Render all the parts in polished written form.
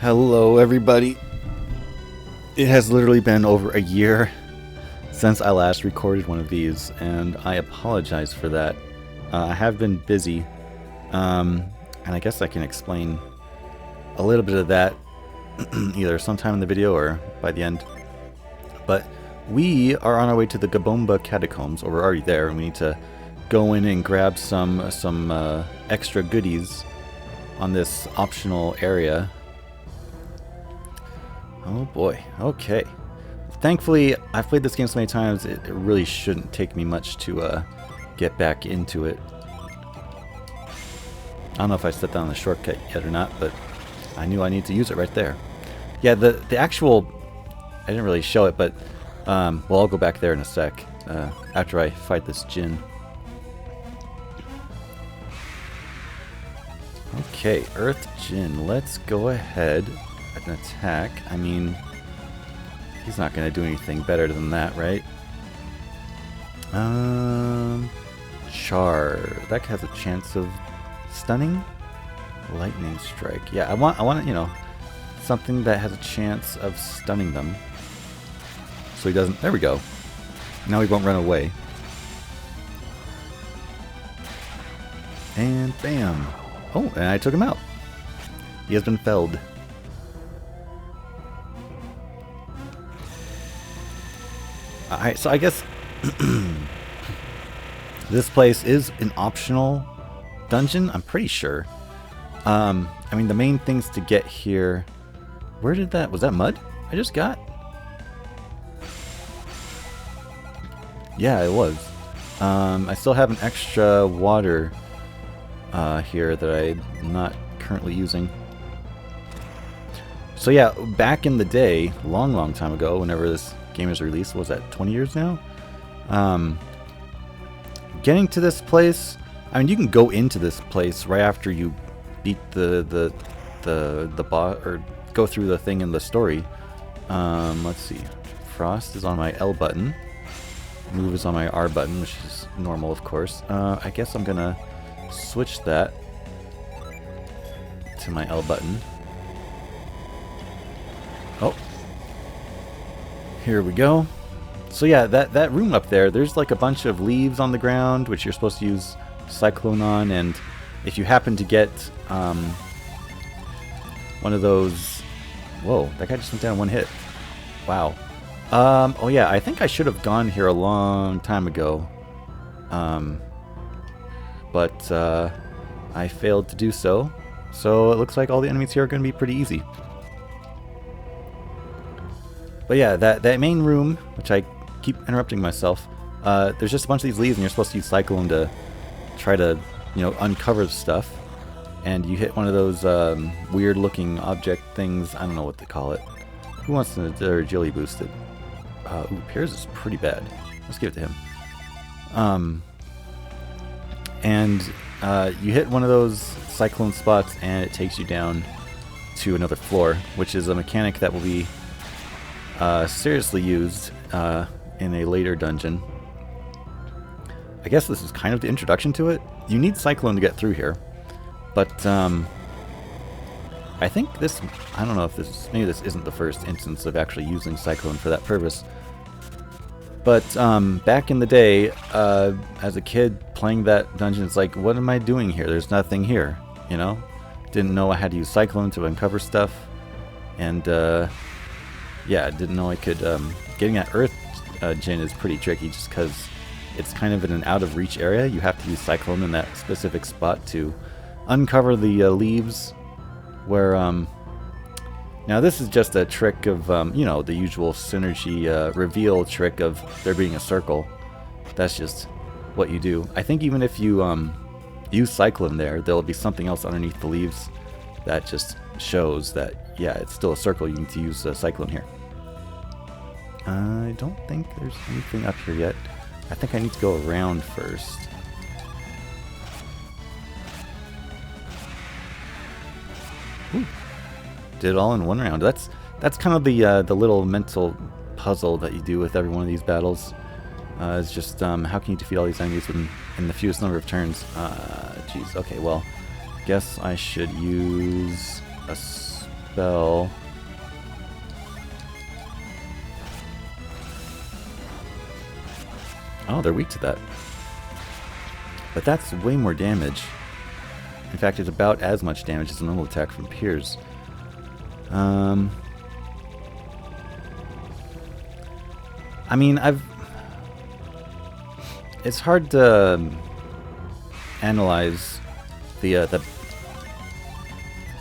Hello everybody. It has literally been over a year since I last recorded one of these, and I apologize for that. I have been busy, and I guess I can explain a little bit of that either sometime in the video or by the end. But we are on our way to the Gabomba Catacombs, or we're already there, and we need to go in and grab some extra goodies on this optional area. Oh boy, okay. Thankfully, I've played this game so many times, it really shouldn't take me much to get back into it. I don't know if I set down the shortcut yet or not, but I knew I need to use it right there. Yeah, the actual, I didn't really show it, but, well, I'll go back there in a sec, after I fight this djinn. Okay, Earth Djinn, let's go ahead and attack. I mean, he's not going to do anything better than that, right? Char. That has a chance of stunning. Lightning strike. Yeah, I want you know, something that has a chance of stunning them. So he doesn't. There we go. Now he won't run away. And bam. Oh, and I took him out. He has been felled. Alright, so I guess this place is an optional dungeon, I'm pretty sure. I mean, the main things to get here... Where did that... Was that mud I just got? Yeah, it was. I still have an extra water here that I'm not currently using. So yeah, back in the day, long time ago, whenever this game was released, was that 20 years now? Getting to this place, I mean, you can go into this place right after you beat the boss, or go through the thing in the story. Let's see. Frost is on my L button. Move is on my R button, which is normal, of course. I guess I'm gonna switch that to my L button. Oh. Here we go. So yeah, that room up there, there's like a bunch of leaves on the ground, which you're supposed to use Cyclone on, and if you happen to get one of those... Whoa, that guy just went down one hit. Wow. Oh yeah, I think I should have gone here a long time ago. But I failed to do so. So it looks like all the enemies here are going to be pretty easy. But yeah, that main room, which I keep interrupting myself, there's just a bunch of these leaves, and you're supposed to use Cyclone to try to, you know, uncover stuff. And you hit one of those weird-looking object things. I don't know what they call it. Who wants their agility boosted? Ooh, Piers is pretty bad. Let's give it to him. And you hit one of those Cyclone spots, and it takes you down to another floor, which is a mechanic that will be seriously used in a later dungeon. I guess this is kind of the introduction to it. You need Cyclone to get through here, but I think this, I don't know if this, maybe this isn't the first instance of actually using Cyclone for that purpose. But back in the day, as a kid playing that dungeon, it's like, what am I doing here? There's nothing here, you know? Didn't know I had to use Cyclone to uncover stuff, and yeah, I didn't know I could... getting that Earth Djinn is pretty tricky, just because it's kind of in an out-of-reach area. You have to use Cyclone in that specific spot to uncover the leaves, where... Now this is just a trick of, you know, the usual synergy reveal trick of there being a circle. That's just what you do. I think even if you use Cyclone there'll be something else underneath the leaves that just shows that, yeah, it's still a circle. You need to use Cyclone here. I don't think there's anything up here yet. I think I need to go around first. Ooh. Did it all in one round. That's kind of the little mental puzzle that you do with every one of these battles. It's just how can you defeat all these enemies in the fewest number of turns? Jeez. Okay, well, guess I should use a spell. Oh, they're weak to that. But that's way more damage. In fact, it's about as much damage as a normal attack from Piers. I mean, it's hard to analyze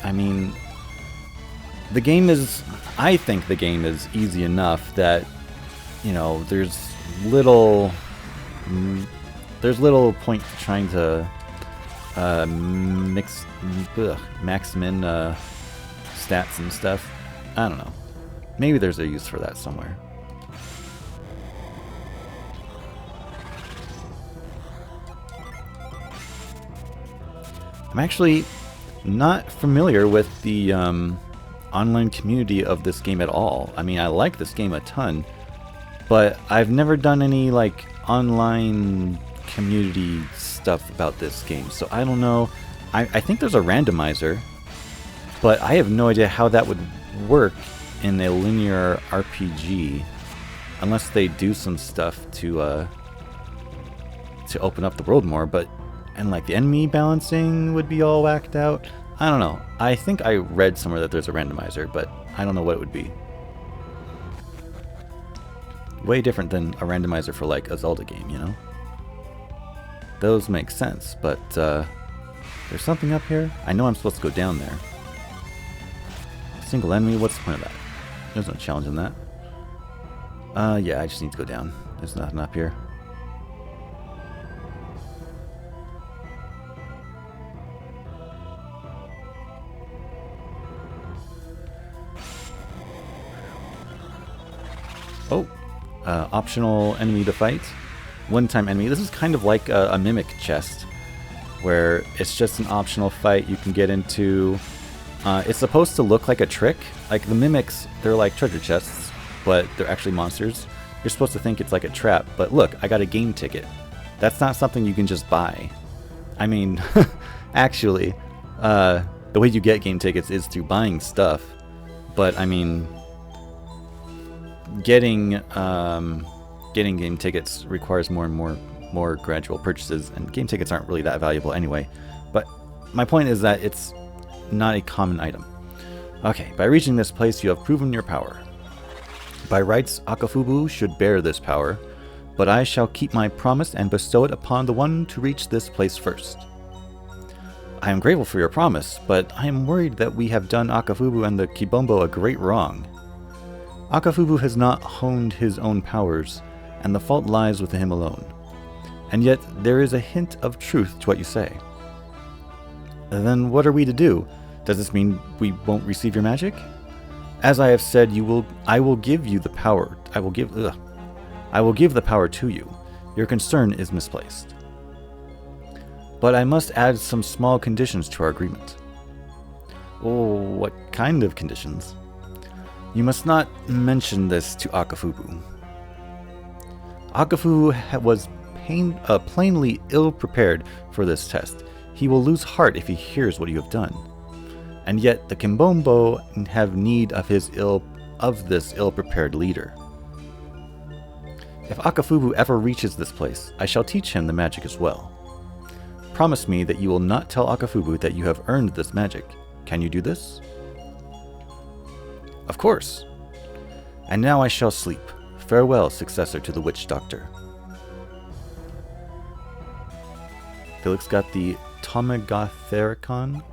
I mean, the game is, I think the game is easy enough that, you know, there's little point to trying to max min stats and stuff. I don't know. Maybe there's a use for that somewhere. I'm actually not familiar with the online community of this game at all. I mean, I like this game a ton, but I've never done any like online community stuff about this game, so I don't know. I think there's a randomizer, but I have no idea how that would work in a linear RPG, unless they do some stuff to open up the world more. And like the enemy balancing would be all whacked out. I don't know. I think I read somewhere that there's a randomizer, but I don't know what it would be. Way different than a randomizer for like a Zelda game, you know? Those make sense, but there's something up here? I know I'm supposed to go down there. A single enemy? What's the point of that? There's no challenge in that. Yeah, I just need to go down. There's nothing up here. Oh, optional enemy to fight. One-time enemy. This is kind of like a mimic chest, where it's just an optional fight you can get into. It's supposed to look like a trick. Like the mimics, they're like treasure chests, but they're actually monsters. You're supposed to think it's like a trap, but look, I got a game ticket. That's not something you can just buy. I mean, actually, the way you get game tickets is through buying stuff, but I mean, getting game tickets requires more and more gradual purchases, and game tickets aren't really that valuable anyway. But my point is that it's not a common item. Okay, by reaching this place you have proven your power. By rights, Akafubu should bear this power, but I shall keep my promise and bestow it upon the one to reach this place first. I am grateful for your promise, but I am worried that we have done Akafubu and the Kibombo a great wrong. Akafubu has not honed his own powers, and the fault lies with him alone. And yet, there is a hint of truth to what you say. Then what are we to do? Does this mean we won't receive your magic? As I have said, I will give you the power. I will give the power to you. Your concern is misplaced. But I must add some small conditions to our agreement. Oh, what kind of conditions? You must not mention this to Akafubu. Akafubu was plainly ill-prepared for this test. He will lose heart if he hears what you have done. And yet the Kimbombo have need of this ill-prepared leader. If Akafubu ever reaches this place, I shall teach him the magic as well. Promise me that you will not tell Akafubu that you have earned this magic. Can you do this? Of course. And now I shall sleep. Farewell, successor to the witch doctor. Felix got the Tomegathericon.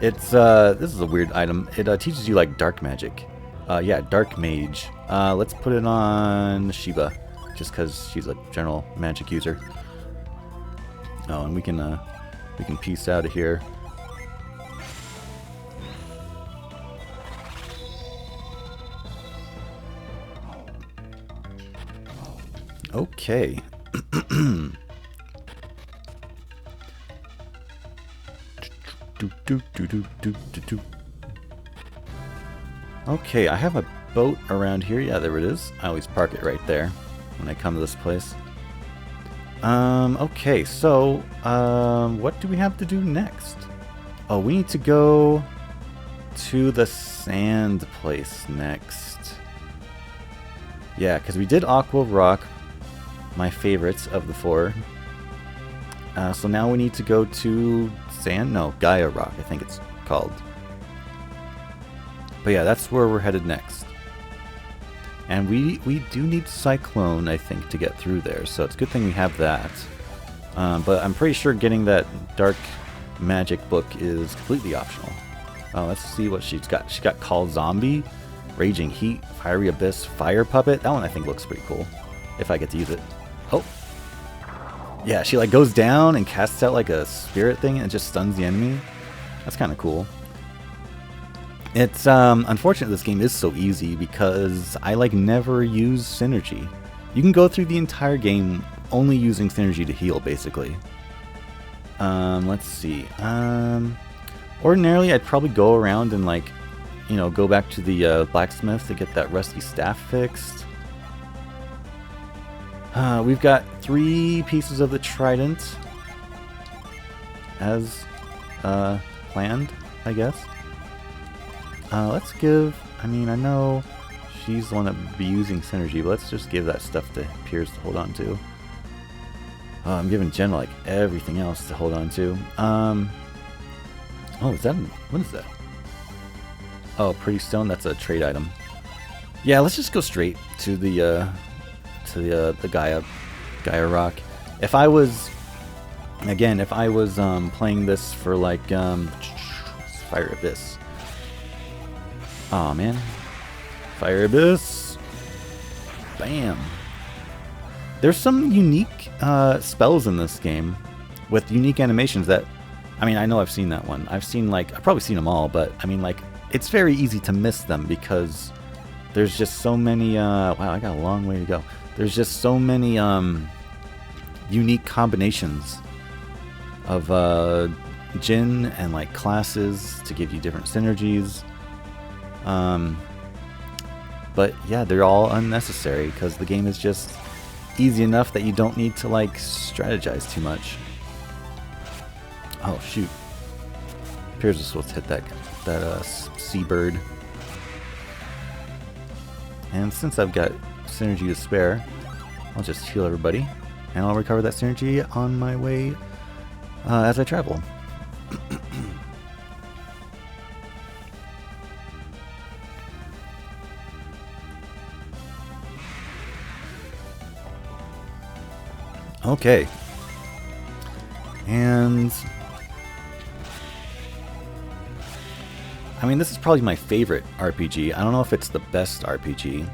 It's this is a weird item. It teaches you like dark magic. Yeah, dark mage. Let's put it on Shiva, just because she's a general magic user. Oh, and we can peace out of here. Okay. Okay, I have a boat around here. Yeah, there it is. I always park it right there when I come to this place. Okay, so, what do we have to do next? Oh, we need to go to the sand place next. Yeah, because we did Aqua Rock, my favorites of the 4. So now we need to go to sand? No, Gaia Rock, I think it's called. But yeah, that's where we're headed next. And we do need Cyclone, I think, to get through there. So it's a good thing we have that. But I'm pretty sure getting that Dark Magic book is completely optional. Let's see what she's got. She's got Call Zombie, Raging Heat, Fiery Abyss, Fire Puppet. That one I think looks pretty cool, if I get to use it. Oh. Yeah, she like goes down and casts out like a spirit thing and it just stuns the enemy. That's kind of cool. It's unfortunate this game is so easy because I like never use synergy. You can go through the entire game only using synergy to heal, basically. Let's see. Ordinarily, I'd probably go around and like, you know, go back to the blacksmith to get that rusty staff fixed. We've got 3 pieces of the trident as planned, I guess. Let's give, I mean, I know she's the one that would be using synergy, but let's just give that stuff to Piers to hold on to. I'm giving Jen like everything else to hold on to. Oh, is that, what is that? Oh, Pretty Stone, that's a trade item. Yeah, let's just go straight to the Gaia Rock. If I was, again, if I was playing this for like Fire Abyss. Oh man, Fire Abyss. Bam. There's some unique spells in this game with unique animations that, I mean, I know I've seen that one. I've probably seen them all, but I mean, like, it's very easy to miss them because there's just so many, wow, I got a long way to go. There's just so many unique combinations of djinn and like classes to give you different synergies. But yeah, they're all unnecessary because the game is just easy enough that you don't need to like strategize too much. Oh shoot! Piers is supposed to hit that seabird. And since I've got synergy to spare, I'll just heal everybody, and I'll recover that synergy on my way as I travel. Okay. And I mean, this is probably my favorite RPG. I don't know if it's the best RPG.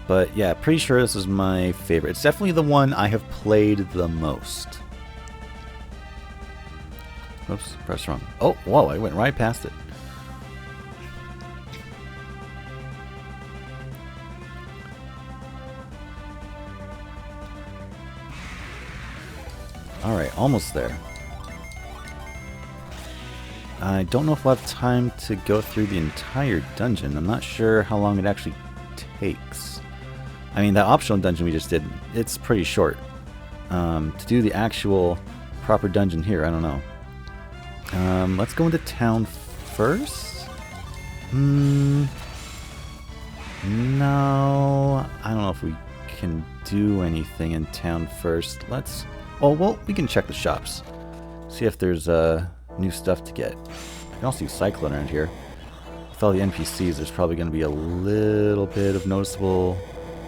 But yeah, pretty sure this is my favorite. It's definitely the one I have played the most. Oops, press wrong. Oh, whoa, I went right past it. Alright, almost there. I don't know if we'll have time to go through the entire dungeon. I'm not sure how long it actually takes. I mean, that optional dungeon we just did, it's pretty short. To do the actual proper dungeon here, I don't know. Let's go into town first? No, I don't know if we can do anything in town first. Oh, well, we can check the shops. See if there's new stuff to get. I can also use Cyclone around here. With all the NPCs, there's probably going to be a little bit of noticeable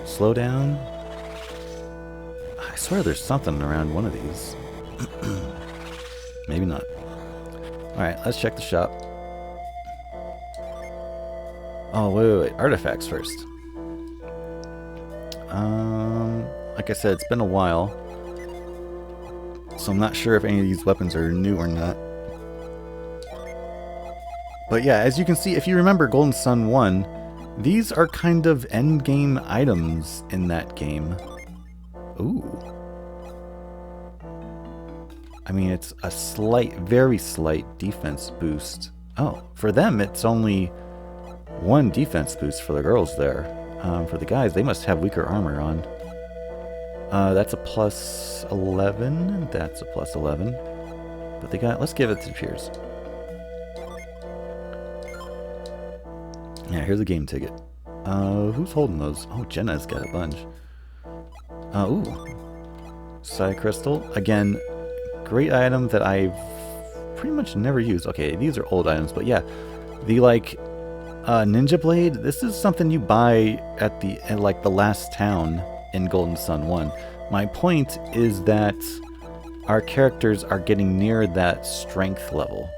slowdown. I swear there's something around one of these. Maybe not. Alright, let's check the shop. Oh, wait. Artifacts first. Like I said, it's been a while. So I'm not sure if any of these weapons are new or not. But yeah, as you can see, if you remember Golden Sun 1, these are kind of endgame items in that game. Ooh. I mean, it's a slight, very slight defense boost. Oh, for them, it's only 1 defense boost for the girls there. For the guys, they must have weaker armor on. That's a plus 11, and that's a plus 11. But they got, let's give it to Piers. Yeah, here's a game ticket. Who's holding those? Oh, Jenna's got a bunch. Ooh. Psi Crystal. Again, great item that I've pretty much never used. Okay, these are old items, but yeah. The, like, Ninja Blade, this is something you buy at the last town in Golden Sun 1. My point is that our characters are getting near that strength level.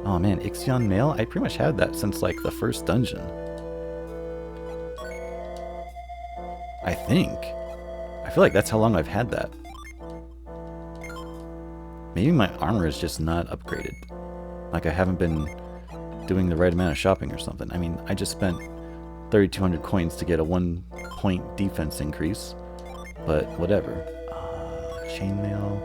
Oh man, Ixion Mail? I pretty much had that since like the first dungeon. I think. I feel like that's how long I've had that. Maybe my armor is just not upgraded. Like I haven't been doing the right amount of shopping or something. I mean, I just spent 3,200 coins to get a 1-point defense increase. But whatever. Chainmail.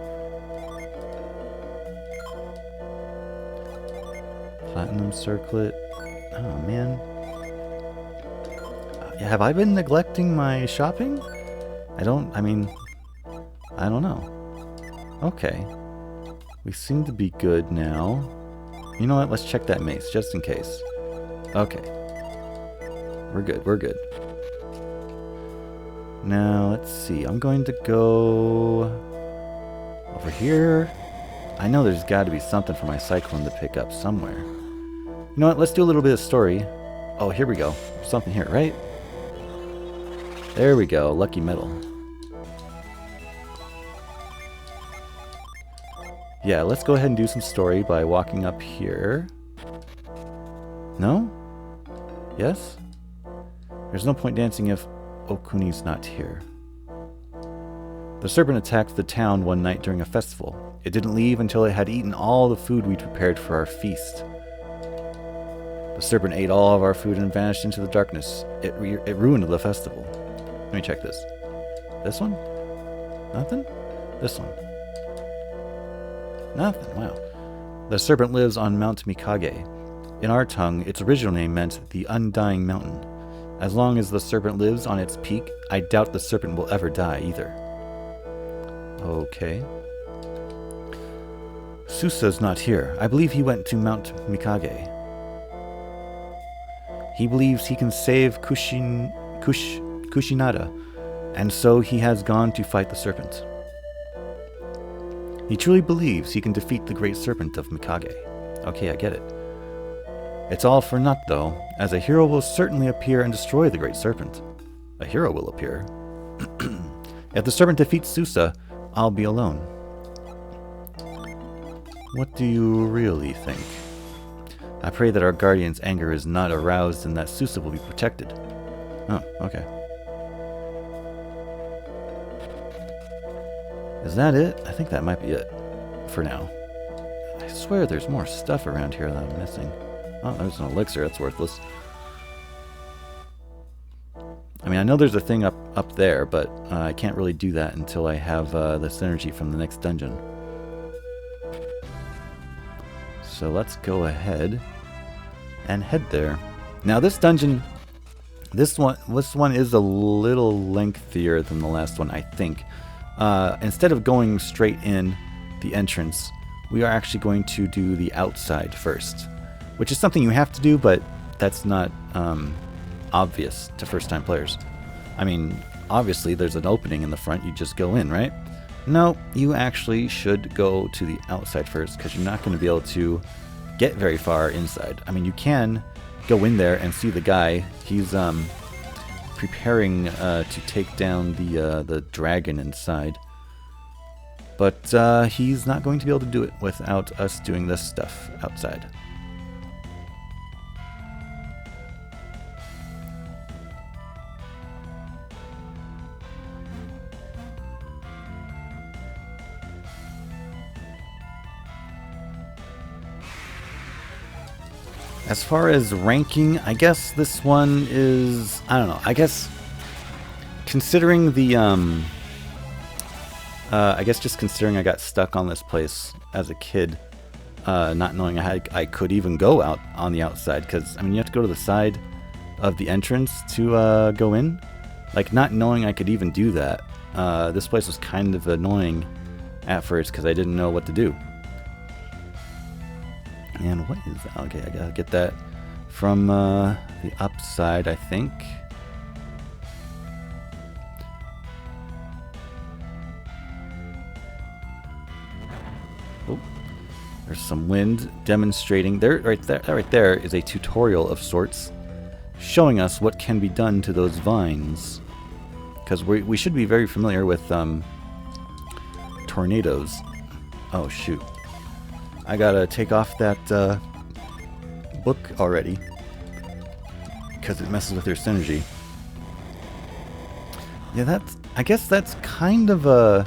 Platinum circlet. Oh man. Have I been neglecting my shopping? I don't know. Okay. We seem to be good now. You know what? Let's check that mace, just in case. Okay. We're good, we're good. Now, let's see. I'm going to go over here. I know there's got to be something for my Cyclone to pick up somewhere. You know what? Let's do a little bit of story. Oh, here we go. Something here, right? There we go. Lucky metal. Yeah, let's go ahead and do some story by walking up here. No? Yes? There's no point dancing if Okuni's not here. The serpent attacked the town one night during a festival. It didn't leave until it had eaten all the food we'd prepared for our feast. The serpent ate all of our food and vanished into the darkness. It ruined the festival. Let me check this. This one? Nothing? This one? Nothing, wow. The serpent lives on Mount Mikage. In our tongue, its original name meant the Undying Mountain. As long as the serpent lives on its peak, I doubt the serpent will ever die either. Okay. Susa's not here. I believe he went to Mount Mikage. He believes he can save Kushinada, and so he has gone to fight the serpent. He truly believes he can defeat the great serpent of Mikage. Okay, I get it. It's all for naught, though, as a hero will certainly appear and destroy the great serpent. A hero will appear. If the serpent defeats Susa, I'll be alone. What do you really think? I pray that our guardian's anger is not aroused and that Susa will be protected. Oh, okay. Is that it? I think that might be it for now. I swear there's more stuff around here that I'm missing. Oh, there's an elixir. That's worthless. I mean, I know there's a thing up there, but I can't really do that until I have this energy from the next dungeon. So let's go ahead and head there. Now this dungeon, this one is a little lengthier than the last one, I think. Instead of going straight in the entrance, we are actually going to do the outside first, which is something you have to do, but that's not obvious to first-time players. I mean, obviously there's an opening in the front, you just go in, right? No, you actually should go to the outside first, because you're not going to be able to get very far inside. I mean, you can go in there and see the guy. He's preparing to take down the dragon inside. But he's not going to be able to do it without us doing this stuff outside. As far as ranking, I guess this one is, I don't know, I guess considering the, I guess just considering I got stuck on this place as a kid, not knowing I could even go out on the outside, because, I mean, you have to go to the side of the entrance to go in. Like, not knowing I could even do that, this place was kind of annoying at first, because I didn't know what to do. And what is that? Okay, I gotta get that from the upside, I think. Oh, there's some wind demonstrating. There, right there, that right there is a tutorial of sorts, showing us what can be done to those vines. Because we should be very familiar with tornadoes. Oh shoot! I gotta take off that book already because it messes with your synergy. Yeah, I guess that's kind of a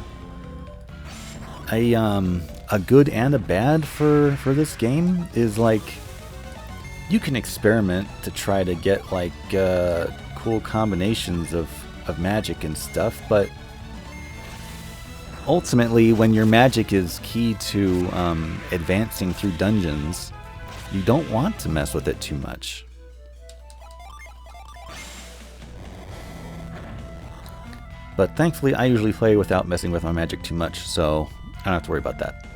good and a bad for this game. Is like you can experiment to try to get like cool combinations of magic and stuff, but ultimately when your magic is key to advancing through dungeons, you don't want to mess with it too much. But thankfully I usually play without messing with my magic too much, so I don't have to worry about that.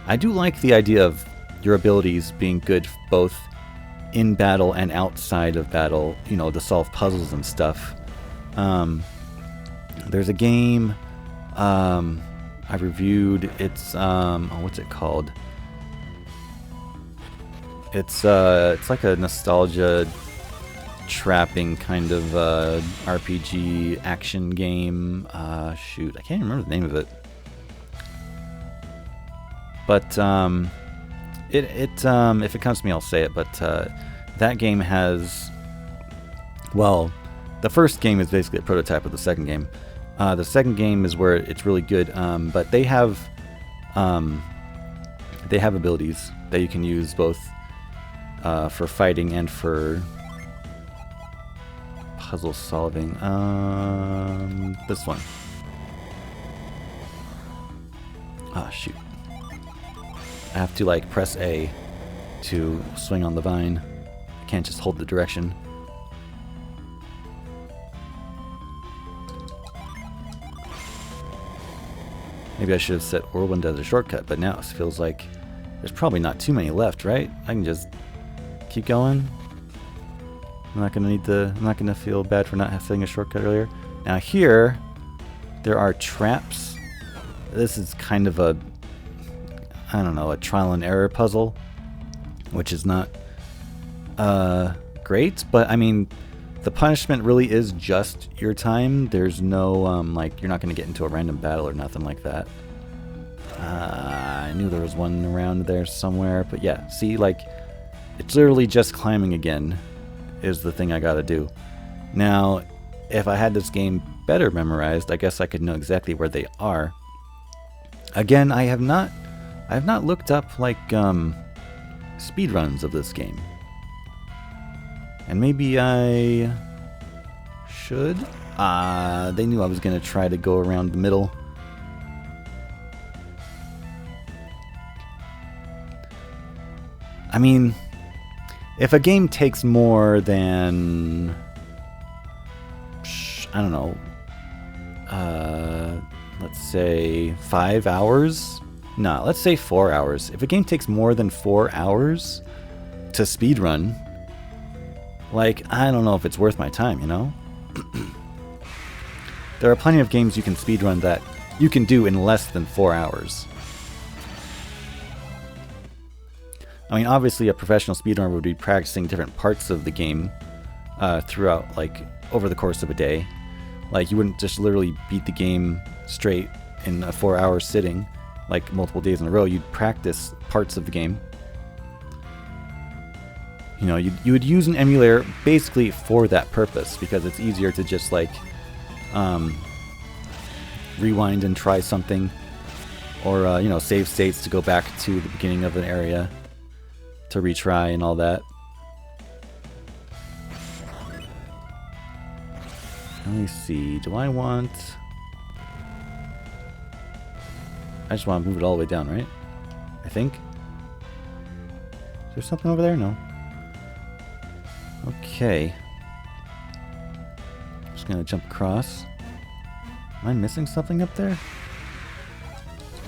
I do like the idea of your abilities being good both in battle and outside of battle, you know, to solve puzzles and stuff. There's a game I reviewed. It's what's it called? It's like a nostalgia trapping kind of RPG action game. Shoot, I can't remember the name of it. But if it comes to me, I'll say it. But that game has, well, the first game is basically a prototype of the second game. The second game is where it's really good. But they have abilities that you can use both for fighting and for puzzle solving. This one. Ah, shoot. I have to like press A to swing on the vine. I can't just hold the direction. Maybe I should have set Whirlwind as a shortcut, but now it feels like there's probably not too many left, right? I can just keep going. I'm not gonna feel bad for not having a shortcut earlier. Now here, there are traps. This is kind of a, I don't know, a trial and error puzzle, which is not great, but I mean, the punishment really is just your time. There's no, like, you're not going to get into a random battle or nothing like that. I knew there was one around there somewhere, but yeah, see, like, it's literally just climbing again is the thing I got to do. Now, if I had this game better memorized, I guess I could know exactly where they are. Again, I have not looked up like speedruns of this game. And maybe I should. They knew I was going to try to go around the middle. I mean, if a game takes more than, I don't know, let's say 5 hours. No, let's say 4 hours. If a game takes more than 4 hours to speedrun, like, I don't know if it's worth my time, you know? There are plenty of games you can speedrun that you can do in less than 4 hours. I mean, obviously a professional speedrunner would be practicing different parts of the game throughout, like, over the course of a day. Like, you wouldn't just literally beat the game straight in a 4-hour sitting, like multiple days in a row. You'd practice parts of the game. You know, you would use an emulator basically for that purpose, because it's easier to just, like, rewind and try something, or, you know, save states to go back to the beginning of an area to retry and all that. Let me see, do I want... I just want to move it all the way down, right? I think. Is there something over there? No. Okay. Just gonna jump across. Am I missing something up there?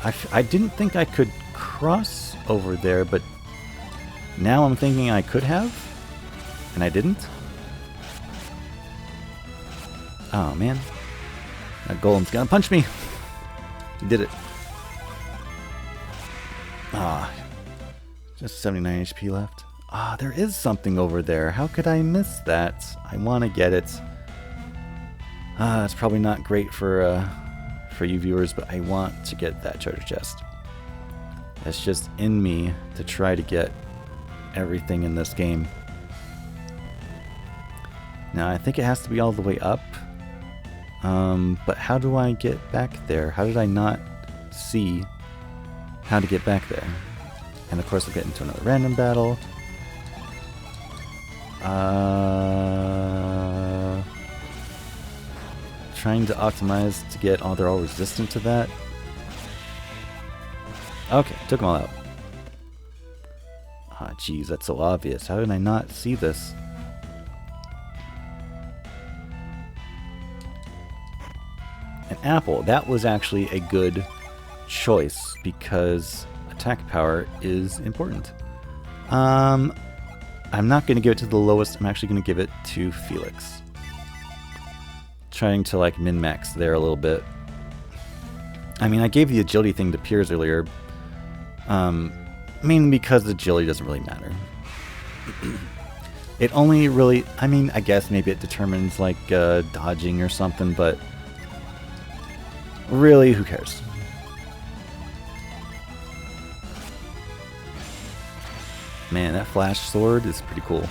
I didn't think I could cross over there, but now I'm thinking I could have, and I didn't. Oh man, that golem's gonna punch me. He did it. Ah, just 79 HP left. Ah, there is something over there. How could I miss that? I want to get it. Ah, it's probably not great for you viewers, but I want to get that treasure chest. It's just in me to try to get everything in this game. Now, I think it has to be all the way up. But how do I get back there? How did I not see how to get back there? And of course, I'll get into another random battle. Trying to optimize to get... Oh, they're all resistant to that. Okay, took them all out. Ah, jeez, that's so obvious. How did I not see this? An apple. That was actually a good choice because attack power is important. I'm not going to give it to the lowest. I'm actually going to give it to Felix. Trying to like min-max there a little bit. I mean, I gave the agility thing to Piers earlier. Mainly because the agility doesn't really matter. It only really, I mean, I guess maybe it determines like dodging or something, but really, who cares? Man, that flash sword is pretty cool.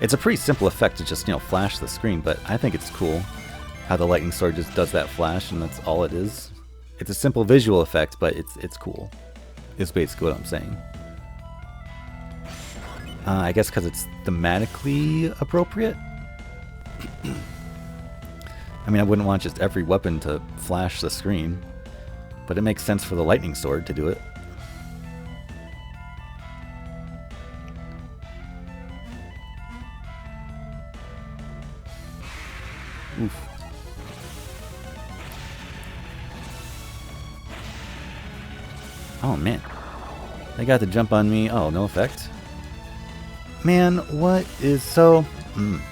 It's a pretty simple effect to just, you know, flash the screen, but I think it's cool how the lightning sword just does that flash, and that's all it is. It's a simple visual effect, but it's cool. Is basically what I'm saying. I guess because it's thematically appropriate. I mean, I wouldn't want just every weapon to flash the screen, but it makes sense for the lightning sword to do it. Oof. Oh man, they got the jump on me. Oh, no effect. Man, what is so...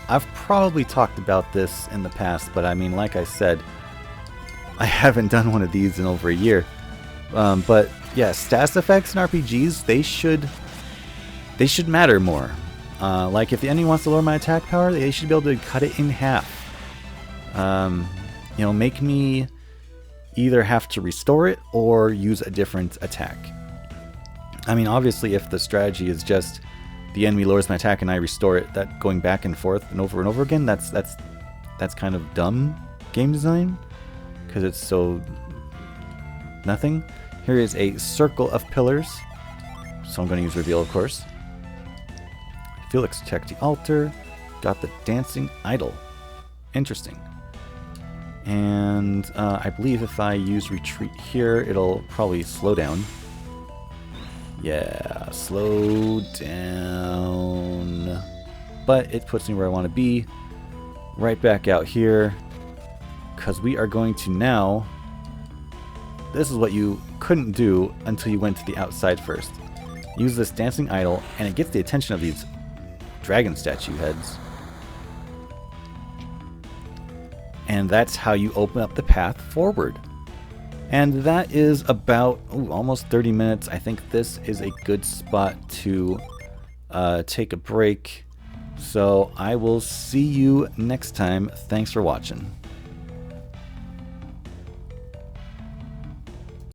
I've probably talked about this in the past, but I mean, like I said, I haven't done one of these in over a year. But yeah, status effects in RPGs, they should matter more. Like if the enemy wants to lower my attack power, they should be able to cut it in half. You know, make me either have to restore it or use a different attack. I mean, obviously, if the strategy is just the enemy lowers my attack and I restore it, that going back and forth and over again, that's kind of dumb game design because it's so nothing. Here is a circle of pillars, so I'm going to use reveal, of course. Felix checked the altar, got the dancing idol. Interesting. And I believe if I use retreat here, it'll probably slow down. Yeah, slow down. But it puts me where I want to be. Right back out here. Because we are going to now... This is what you couldn't do until you went to the outside first. Use this dancing idol, and it gets the attention of these dragon statue heads. And that's how you open up the path forward. And that is about almost 30 minutes. I think this is a good spot to take a break. So I will see you next time. Thanks for watching.